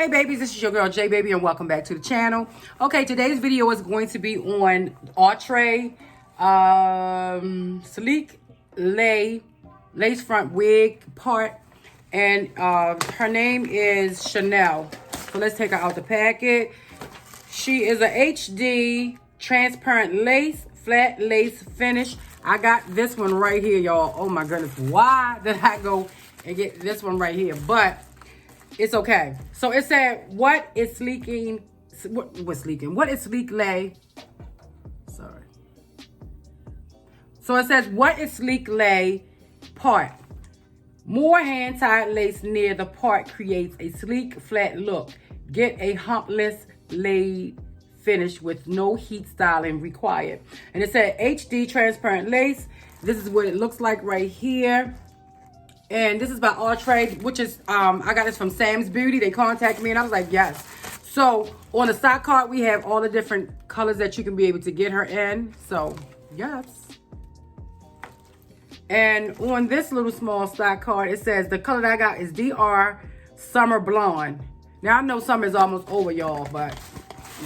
Hey babies, this is your girl J Baby and welcome back to the channel. Okay, today's video is going to be on Outre sleek lace front wig part, and her name is Chanel. So let's take her out the packet. She is a HD transparent lace, flat lace finish. I got this one right here, y'all. Oh my goodness, why did I go and get this one right here? But it's okay. So it said, what is sleeking? What's sleeking? What is sleek lay? Sorry. So it says, what is sleek lay part? More hand-tied lace near the part creates a sleek, flat look. Get a humpless laid finish with no heat styling required. And it said HD transparent lace. This is what it looks like right here. And this is by Outre, which is, I got this from samsbeauty. They contacted me and I was like, yes. So on the stock card, we have all the different colors that you can be able to get her in. So yes. And on this little small stock card, it says the color that I got is DR Summer Blonde. Now I know summer is almost over, y'all, but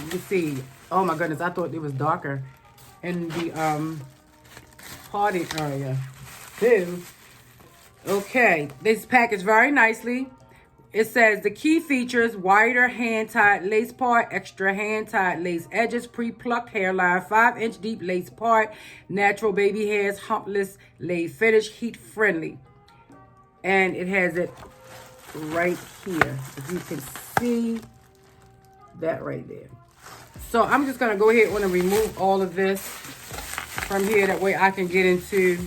you can see, oh my goodness, I thought it was darker in the party area too. Okay, this packaged very nicely. It says the key features: wider hand-tied lace part, extra hand-tied lace edges, pre-plucked hairline, 5-inch deep lace part, natural baby hairs, humpless lace finish, heat-friendly. And it has it right here. If you can see that right there. So I'm just gonna go ahead and remove all of this from here. That way I can get into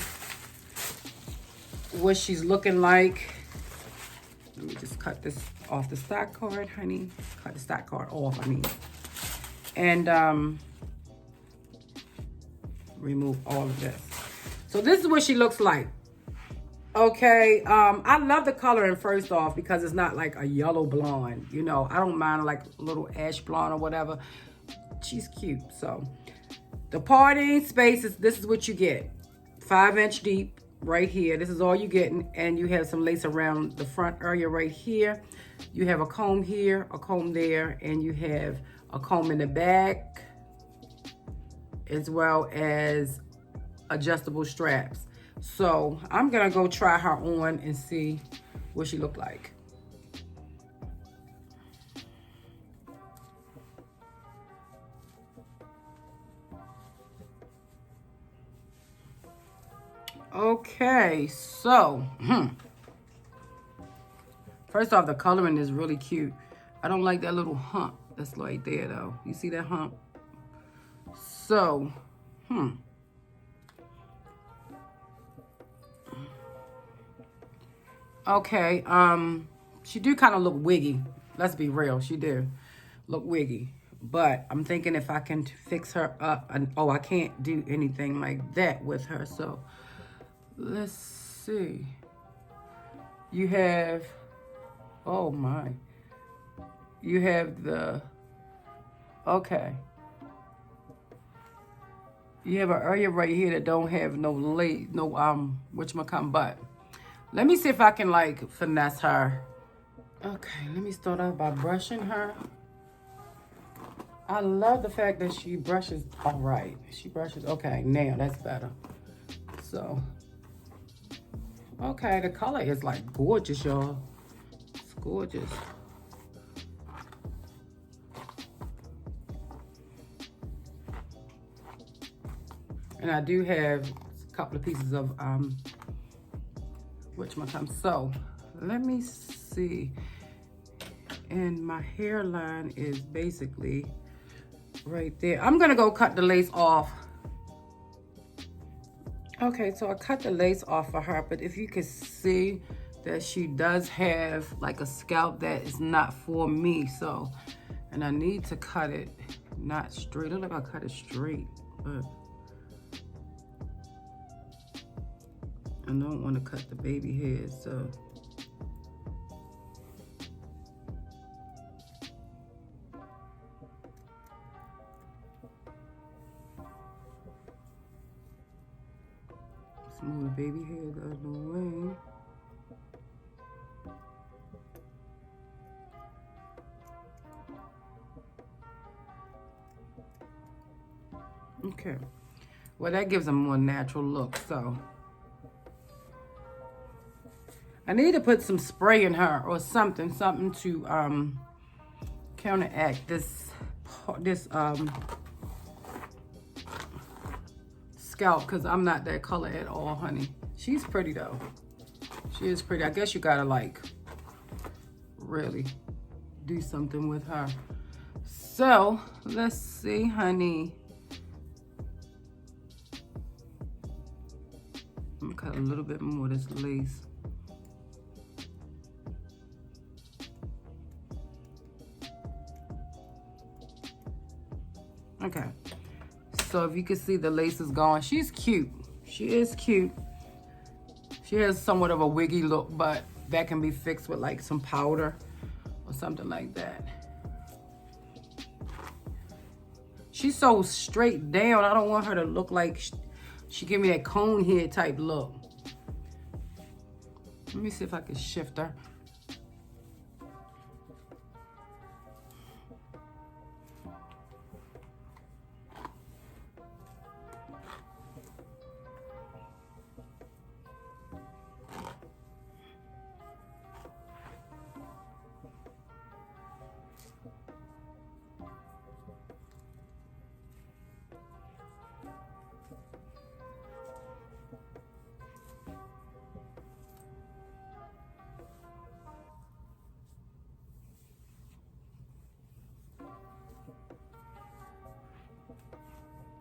what she's looking like. Let me just cut this off the stock card, honey. Cut the stock card off, I mean. And remove all of this. So this is what she looks like. Okay, I love the coloring first off because it's not like a yellow blonde. You know, I don't mind like a little ash blonde or whatever. She's cute. So the parting spaces, this is what you get. 5-inch deep. Right here, this is all you getting, and you have some lace around the front area right here. You have a comb here, a comb there, and you have a comb in the back, as well as adjustable straps. So I'm gonna go try her on and see what she look like. Okay, so first off, the coloring is really cute. I don't like that little hump that's right there though. You see that hump? So, okay, she do kind of look wiggy. Let's be real, she do look wiggy. But I'm thinking if I can fix her up, and oh, I can't do anything like that with her, so let's see. You have, oh my. You have the, okay. You have an area right here that don't have no lace, no, whatchamacallit, but let me see if I can like finesse her. Okay, let me start off by brushing her. I love the fact that she brushes, all right. She brushes, okay, now that's better. So, okay, the color is like gorgeous, y'all. It's gorgeous. And I do have a couple of pieces of whatchamacallit. So let me see. And my hairline is basically right there. I'm gonna go cut the lace off. Okay, so I cut the lace off for her, but if you can see that she does have like a scalp that is not for me, so, and I need to cut it not straight. I don't know if I cut it straight, but I don't want to cut the baby hairs, so. Move the baby hairs out of the way. Okay. Well, that gives a more natural look, so. I need to put some spray in her or something to counteract this scalp, because I'm not that color at all, honey. She's pretty though. She is pretty. I guess you gotta like really do something with her. So let's see, honey. I'm gonna cut a little bit more of this lace. Okay, so if you can see, the lace is gone. She's cute. She is cute. She has somewhat of a wiggy look, but that can be fixed with like some powder or something like that. She's so straight down. I don't want her to look like she give me that cone head type look. Let me see if I can shift her.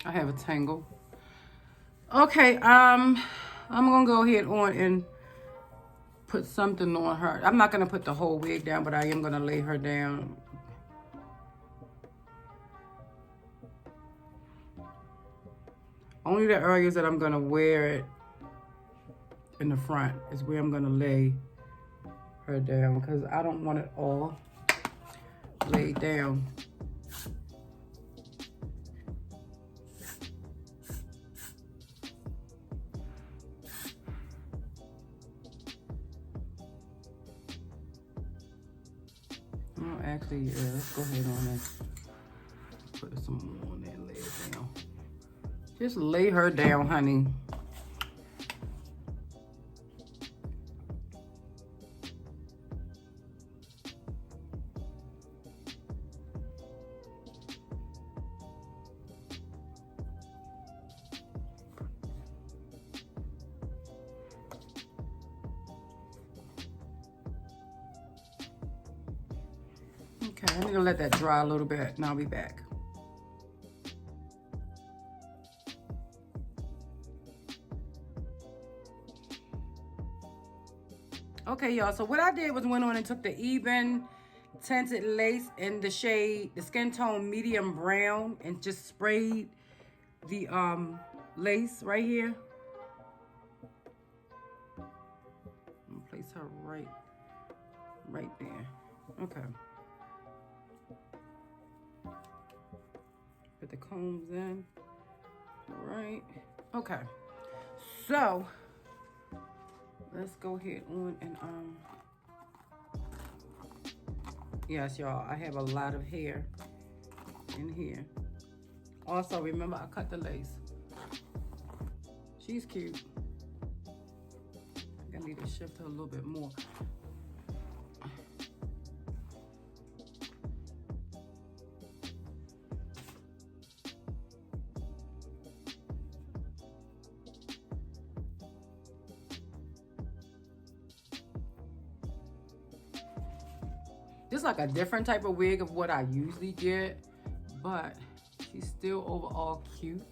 I have a tangle. Okay, I'm gonna go ahead on and put something on her. I'm not gonna put the whole wig down, but I am gonna lay her down. Only the areas that I'm gonna wear it in the front is where I'm gonna lay her down, because I don't want it all laid down. Oh, actually, yeah, let's go ahead on and put some more on there and lay it down. Just lay her down, honey. Okay, I'm gonna let that dry a little bit and I'll be back. Okay, y'all, so what I did was went on and took the even tinted lace in the shade, the skin tone medium brown, and just sprayed the lace right here. I'm gonna place her right there. Okay. Put the combs in. All right. Okay. So let's go ahead on and yes, y'all, I have a lot of hair in here. Also, remember, I cut the lace. She's cute. I need to shift her a little bit more. This is like a different type of wig of what I usually get, but she's still overall cute.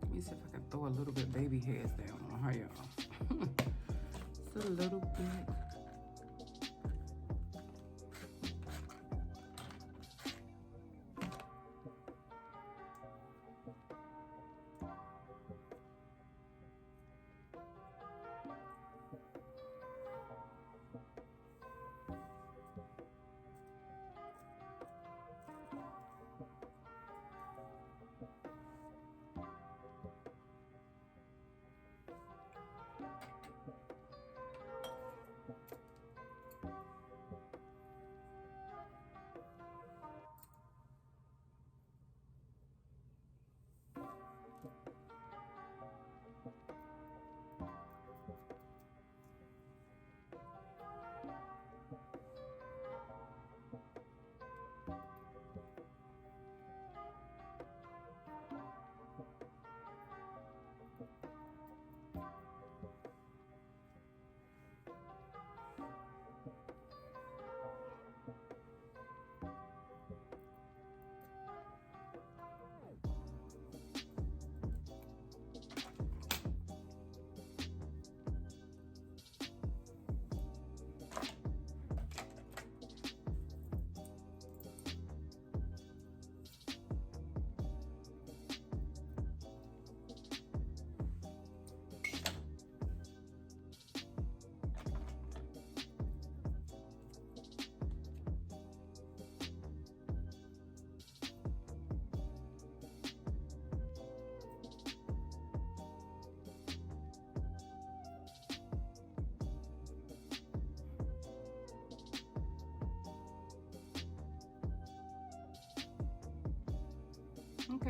Let me see if I can throw a little bit baby hairs down on her, y'all. Just a little bit.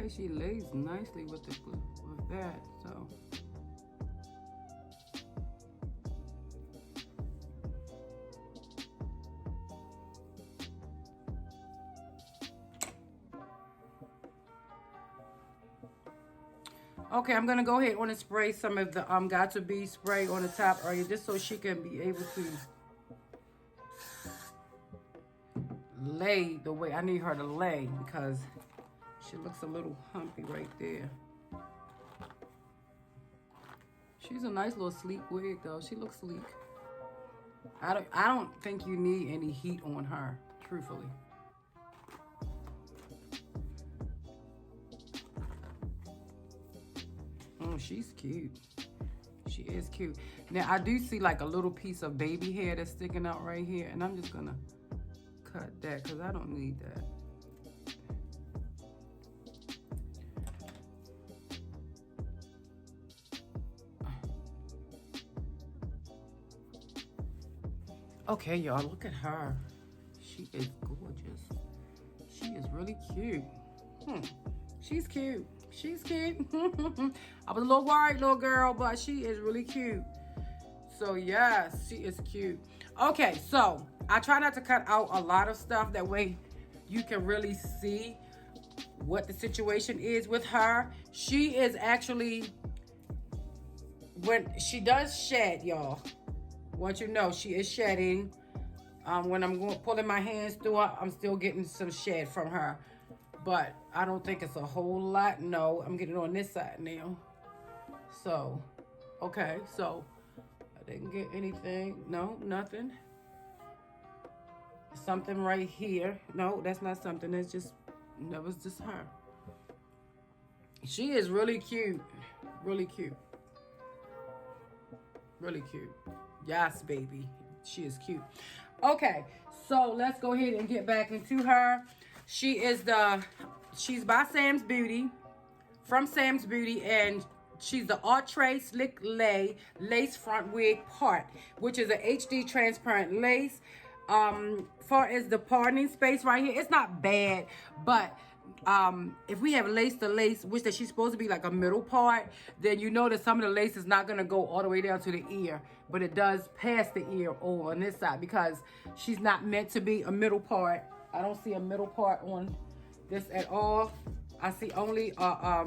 Okay, she lays nicely with that, so. Okay, I'm gonna go ahead and spray some of the Got to Be spray on the top area just so she can be able to lay the way I need her to lay, because she looks a little humpy right there. She's a nice little sleek wig though. She looks sleek. I don't think you need any heat on her, truthfully. Oh, she's cute. She is cute. Now, I do see like a little piece of baby hair that's sticking out right here, and I'm just gonna cut that because I don't need that. Okay, y'all, look at her. She is gorgeous. She is really cute. She's cute. She's cute. I was a little worried, little girl, but she is really cute. So yes, she is cute. Okay, so I try not to cut out a lot of stuff. That way you can really see what the situation is with her. She is actually, when she does shed, y'all, want you to know she is shedding. When I'm pulling my hands through her, I'm still getting some shed from her. But I don't think it's a whole lot. No, I'm getting on this side now. So, okay, so I didn't get anything. No, nothing. Something right here. No, that's not something. That's just, that was just her. She is really cute. Really cute. Really cute. Yes, baby. She is cute. Okay, so let's go ahead and get back into her. She's by Sam's Beauty, from Sam's Beauty, and she's the Outre Slick Lay Lace Front Wig Part, which is a HD transparent lace. Far as the parting space right here, it's not bad, but if we have lace to lace, which that she's supposed to be like a middle part, then you know that some of the lace is not going to go all the way down to the ear, but it does pass the ear over on this side because she's not meant to be a middle part. I don't see a middle part on this at all. I see only a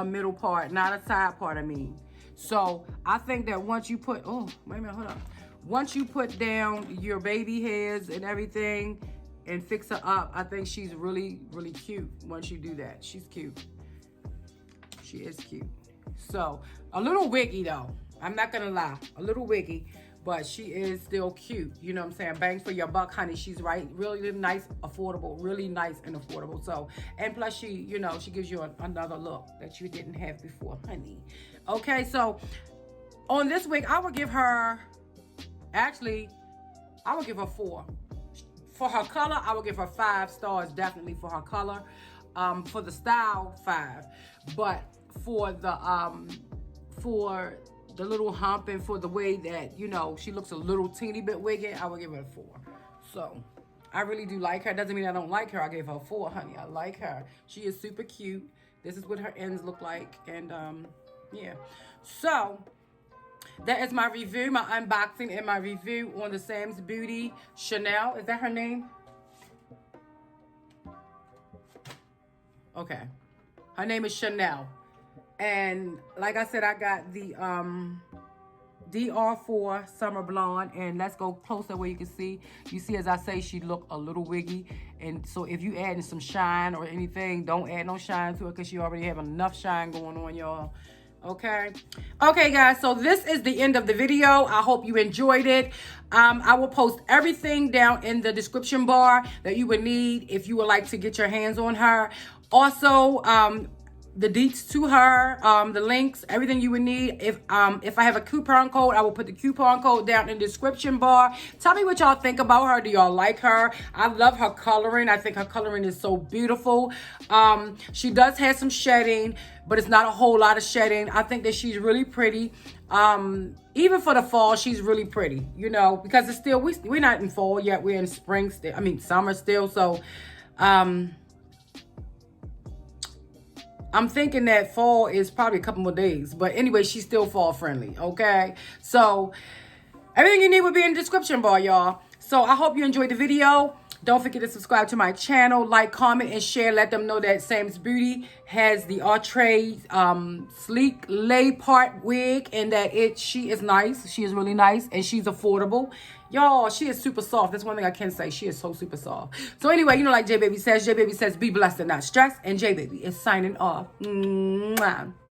middle part, not a side part, I mean. So I think that once you put, oh, wait a minute, hold on. Once you put down your baby hairs and everything and fix her up, I think she's really, really cute once you do that. She's cute. She is cute. So, a little wiggy though. I'm not gonna lie, a little wiggy, but she is still cute. You know what I'm saying? Bang for your buck, honey. She's right, really nice, affordable, really nice and affordable. So, and plus she, you know, she gives you another look that you didn't have before, honey. Okay, so on this wig, I would give her, actually, I would give her 4. For her color, I would give her 5 stars, definitely for her color. For the style, 5. But for the little hump and for the way that, you know, she looks a little teeny bit wiggy, I would give her a 4. So I really do like her. Doesn't mean I don't like her. I gave her a 4, honey. I like her. She is super cute. This is what her ends look like. And yeah. So that is my review, my unboxing and my review on the Sam's Beauty Chanel. Is that her name? Okay. Her name is Chanel. And like I said, I got the DR4 Summer Blonde. And let's go closer where you can see. You see, as I say, she look a little wiggy. And so if you adding some shine or anything, don't add no shine to it because she already have enough shine going on, y'all. Okay guys, so this is the end of the video. I hope you enjoyed it. I will post everything down in the description bar that you would need if you would like to get your hands on her. Also, the deets to her, the links, everything you would need. If I have a coupon code, I will put the coupon code down in the description bar. Tell me what y'all think about her. Do y'all like her? I love her coloring. I think her coloring is so beautiful. She does have some shedding, but it's not a whole lot of shedding. I think that she's really pretty. Even for the fall, she's really pretty, you know, because it's still, we're not in fall yet. We're in spring still. I mean, summer still. So, I'm thinking that fall is probably a couple more days. But anyway, she's still fall friendly, okay? So everything you need will be in the description bar, y'all. So I hope you enjoyed the video. Don't forget to subscribe to my channel, like, comment, and share. Let them know that Sam's Beauty has the Outre sleek lay part wig, and that she is nice. She is really nice, and she's affordable. Y'all, she is super soft. That's one thing I can say. She is so super soft. So anyway, you know, like J Baby says, be blessed and not stressed. And J Baby is signing off. Mwah.